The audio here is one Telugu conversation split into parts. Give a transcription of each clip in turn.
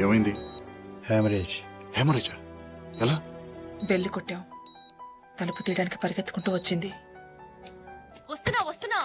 ఏమైంది? హెమరేజా? ఎలా? బెల్లి కొట్టాం. తలుపు తీయడానికి పరిగెత్తుకుంటూ వచ్చింది. వస్తున్నా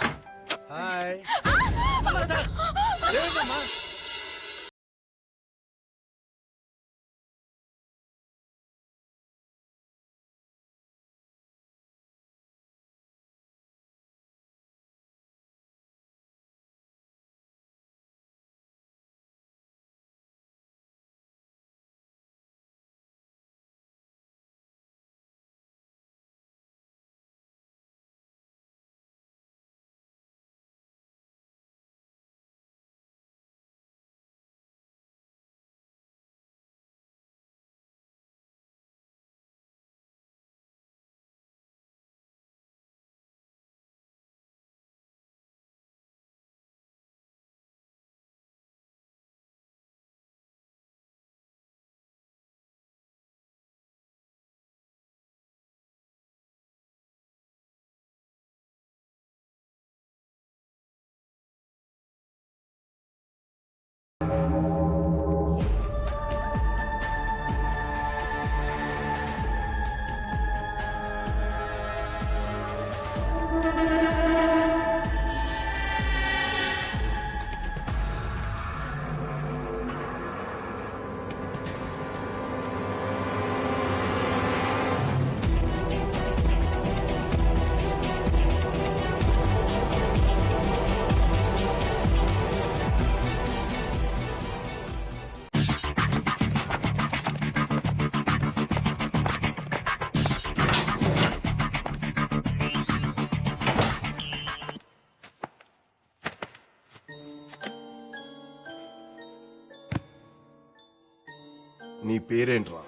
నీ పేరేంట్రా?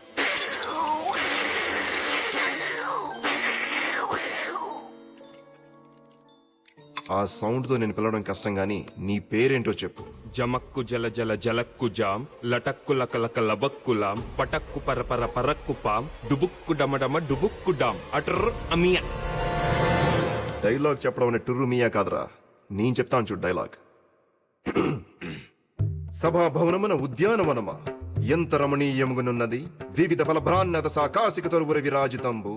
ఆ సౌండ్ తో నేను పిలవడం కష్టం గానీ నీ పేరేంటో చెప్పు. జమక్కు జల జల జలక్కు జాం లటక్కు లకలక లబక్కులాం పటక్కు పరపర పరక్కు పాం డుబుక్కు డమడమ డుబుక్కు డాం అటర్ అమియా. డైలాగ్ చెప్పడం అనే టుర్రు మీయా కాదురా, నేను చెప్తాను చూడు డైలాగ్. సభాభవనమున ఉద్యానవనమా ఎంత రమణీయముగునున్నది, వివిధ ఫలభ్రాన్నత సాకాశిక తరువుర విరాజితంబు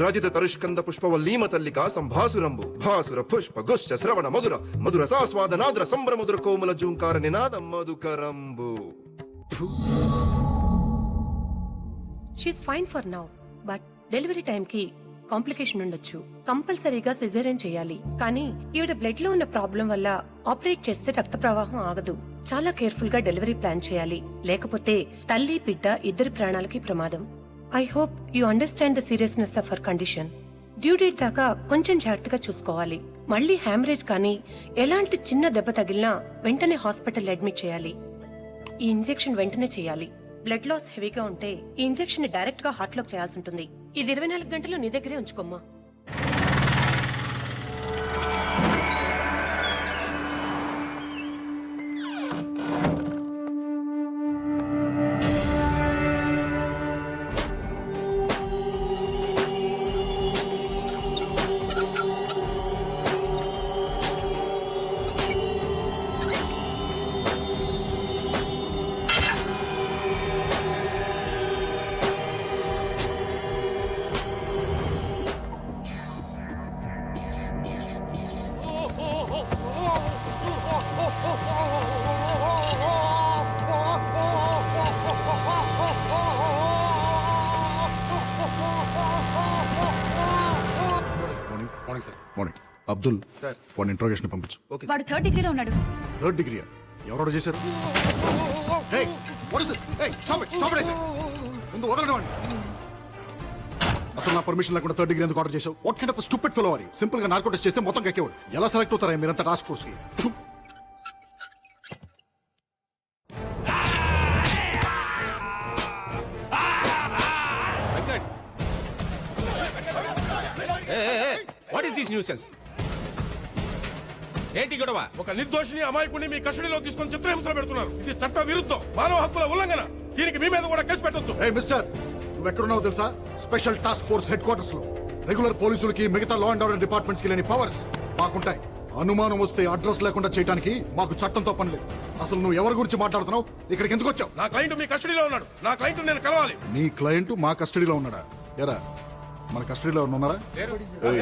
రజిత తరుష్కంద పుష్పవల్లీమ తల్లికా సంభాసురంబు భాసుర పుష్ప గుశ్చ శ్రవణ మధుర మధుర సాస్వాద నాద్ర సంభ్రముదుర కోమల జూంకార నినాద మధుకరంబు. She's fine for now, but delivery time కి కాంప్లికేషన్ ఉండొచ్చు. కంపల్సరీగా సిజేరియన్ చేయాలి. కానీ ఈవిడ బ్లడ్ లో ఉన్న ప్రాబ్లం వల్ల ఆపరేట్ చేస్తే రక్త ప్రవాహం ఆగదు. చాలా కేర్ఫుల్ గా డెలివరీ ప్లాన్ చేయాలి, లేకపోతే తల్లి బిడ్డ ఇద్దరి ప్రాణాలకి ప్రమాదం. I hope you understand the seriousness of her condition. Due date దాకా కొంచెం జాగ్రత్తగా చూసుకోవాలి. మళ్ళీ హ్యామరేజ్ కానీ ఎలాంటి చిన్న దెబ్బ తగిలినా వెంటనే హాస్పిటల్ అడ్మిట్ చేయాలి. ఈ ఇంజెక్షన్ వెంటనే చేయాలి. బ్లడ్ లాస్ హెవీగా ఉంటే ఈ ఇంజెక్షన్ ని డైరెక్ట్ గా హార్ట్ లోకి చేయాల్సి ఉంటుంది. ఇది 24 గంటలు నీ దగ్గరే ఉంచుకోమ్మా. మార్నింగ్. అబ్దుల్ సార్, వాడిని ఇంట్రోగేషన్ పంపించు. వాడు 3rd డిగ్రీలో ఉన్నాడు. 3rd డిగ్రీ ఎవరో చేశారు? Hey, what is this? Hey, stop it, I said. ముందు వదలండి వాడిని. అసలు నా పర్మిషన్ లేకుండా 3rd డిగ్రీ ఎందుకు ఆర్డర్ చేశావు? What kind of stupid fellow are you? Simple గా నార్కో టెస్ట్ చేస్తే మొత్తం కక్కేవాడు. ఎలా సెలెక్ట్ అవుతారా మీరంతా టాస్క్ ఫోర్స్ కి? What is this nuisance? ఏంటి గొడవ? ఒక నిర్దోషిని అమాయకుని మీ కస్టడీలో తీసుకొని చిత్రహింసలు పెడుతున్నారు. ఇది చట్ట విరుద్ధం, మానవ హక్కుల ఉల్లంఘన. దీనికి మీ మీద కూడా కేసు పెట్టొచ్చు. ఏ మిస్టర్, నువ్వు ఎక్కడున్నావు తెలుసా? Special task force head quarters లో. రెగ్యులర్ పోలీసులకి మిగతా లా అండ్ ఆర్డర్ డిపార్ట్మెంట్స్ కి లేని పవర్స్ మాకుంటాయి. అనుమానం వస్తే అడ్రస్ లేకుండా చేయడానికి మాకు చట్టంతో పని లేదు. అసలు నువ్వు ఎవరి గురించి మాట్లాడుతున్నావు? ఇక్కడికి ఎందుకు వచ్చావు? నా క్లయింట్ మీ కస్టడీలో ఉన్నాడు. నా క్లయింట్ నేను కలవాలి. నీ క్లయింట్ మా కస్టడీలో ఉన్నాడా? ఎరా మన కస్టడీలో ఉన్నారా? ఏయ్,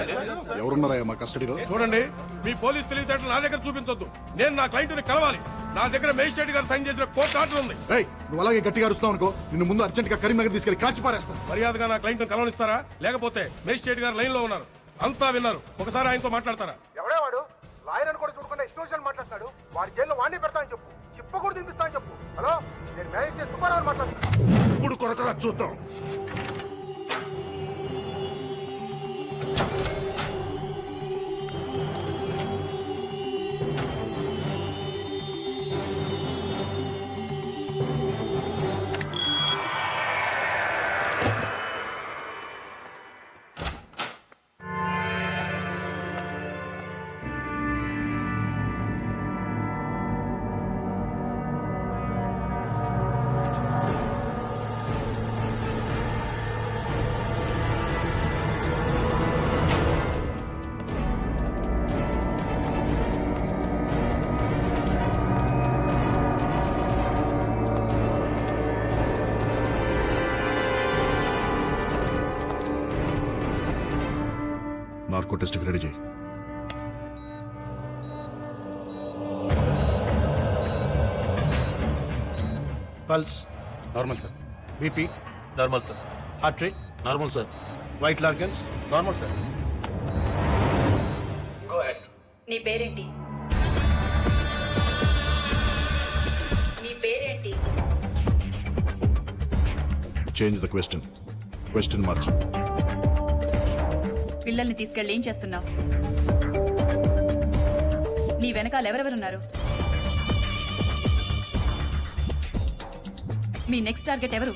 ఎవరున్నారా మా కస్టడీలో? చూడండి, మీ పోలీస్ తెలివితేటలు నా దగ్గర చూపించొద్దు. నేను నా క్లయింట్ ని కలవాలి. నా దగ్గర మేజిస్ట్రేట్ గారు సైన్ చేసిన కోర్టు ఆర్డర్ ఉంది. ఏయ్, నువ్వు అలాగే గట్టిగా అరుస్తావు అనుకో, నిన్ను ముందు అర్జెంట్ గా కరీంనగర్ తీసుకెళ్లి కాల్చి పారేస్తాను. మర్యాదగా నా క్లయింట్ ని కలవనిస్తారా? లేకపోతే మేజిస్ట్రేట్ గారు లైన్ లో ఉన్నారు, అంతా విన్నారు. ఒకసారి ఆయనతో మాట్లాడతారా? ఎవడే వాడు? లాయర్ అని కూడా చూడకుండా ఇష్టం మాట్లాడతాడు. వాడి జైల్లో వాడిని పెడతానని చెప్పు. చిప్ప కూడా తినిపిస్తానని చెప్పు. హలో, నేను మేనేజ్ చేసి సుబ్బారావు మాట్లాడుతున్నాను. ఇప్పుడు కొరకరా చూద్దాం. నార్కో టెస్ట్ రెడీ చేయి. Pulse normal sir. BP normal sir. Heart rate normal sir. White లార్గన్స్ నార్మల్ సార్. Go ahead. నీ పేరేంటి? నీ పేరేంటి? చేంజ్ ద క్వశ్చన్ మార్చు. పిల్లల్ని తీసుకెళ్ళి ఏం చేస్తున్నావు? నీ వెనకాల ఎవరెవరున్నారు? మీ నెక్స్ట్ టార్గెట్ ఎవరు?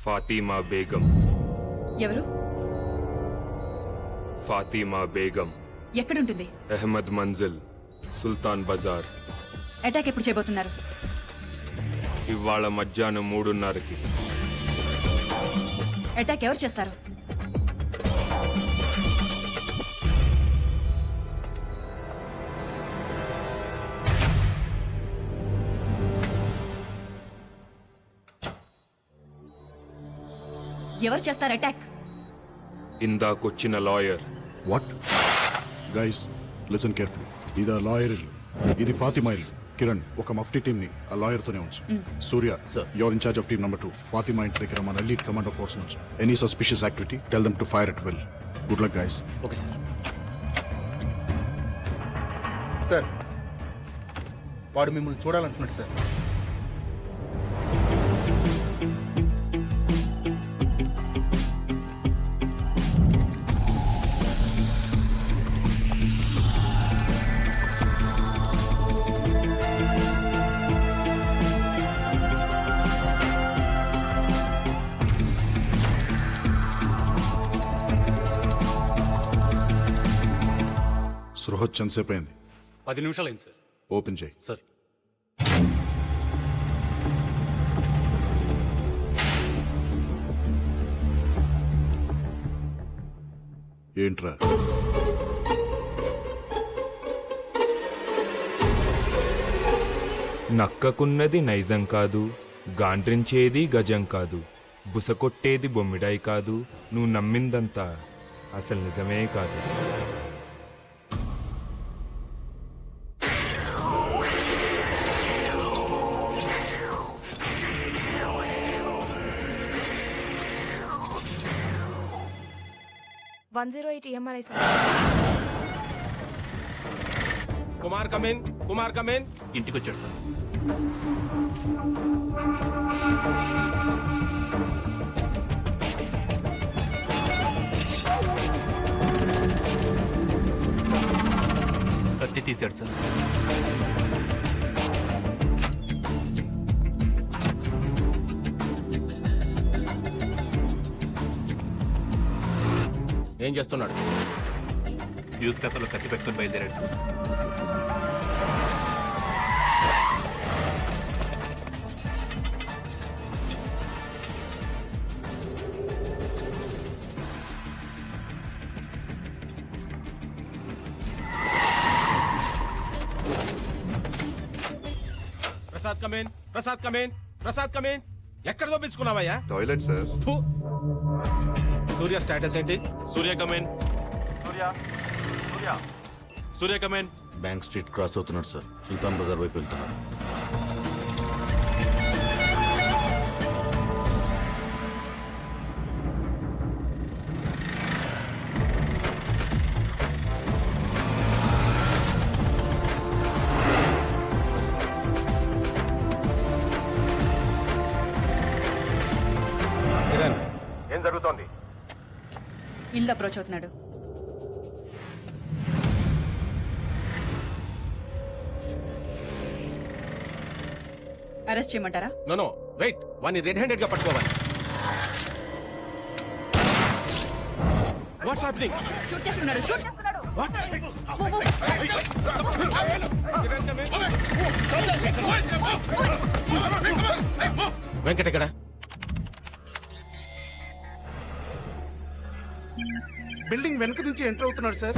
ఫాతిమా బేగం. ఎవరు? ఫాతిమా బేగం. ఎక్కడుంటుంది? అహ్మద్ మంజిల్, సుల్తాన్ బజార్. అటాక్ ఎప్పుడు చేయబోతున్నారు? ఇవాళ మధ్యాహ్నం 3:30కి. అటాక్ ఎవరు చేస్తారు? ఎవరు చేస్తారు అటాక్? ఇందాకొచ్చిన lawyer. What? Guys listen carefully. ఇది లాయర్ ఇల్లు, ఇది ఫాతిమా ఇల్లు. కిరణ్, ఒక మఫ్టీ టీమ్ ని ఆ లాయర్ తోనే ఉంచు. Surya, your in charge of team number 2. Fatima ఇంటి దగ్గర మన ఎలీట్ కమాండో ఫోర్స్ నుంచి any suspicious activity tell them to fire at will. Good luck guys. Okay sir. Sir, వాడు మిమ్మల్ని చూడాలంటున్నాడు సార్. సృహత్ ఎంతసేపు అయింది? 10 నిమిషాలు అయింది సార్. ఓపెన్ చేయి. సార్, ఏంట్రా? నక్కకున్నది నైజం కాదు, గాండ్రించేది గజం కాదు, బుసకొట్టేది బొమ్మిడాయి కాదు, నువ్వు నమ్మిందంతా అసలు నిజమే కాదు. Kumar come in, Kumar come in. ఇంటికి వచ్చాడు సార్. కత్తి తీశాడు సార్. ఏం చేస్తున్నాడు? న్యూస్ పేపర్లో కత్తి పెట్టుకొని బయలుదేరాడు sir. Prasad come in, Prasad come in, Prasad come in. ఎక్కడ దోపించుకున్నావయ్యా? Toilet sir. ఫు. సూర్య స్టేటస్ ఏంటి? Surya come in. Surya come in. Bank street cross అవుతున్నాడు సార్. సుల్తాన్ బజార్ వైపు వెళ్తున్నాడు. కిరణ్, ఏం జరుగుతోంది? ఇల్లు అప్రోచ్ అవుతున్నాడు. అరెస్ట్ చేయమంటారా? నో వెయిట్, వాడిని రెడ్ హ్యాండెడ్ గా పట్టుకోవాలి. What's happening? షూట్ చేస్తున్నాడు. షూట్. వెంకట ఎక్కడ? బిల్డింగ్ వెనక నుంచి ఎంటర్ అవుతున్నాడు సార్.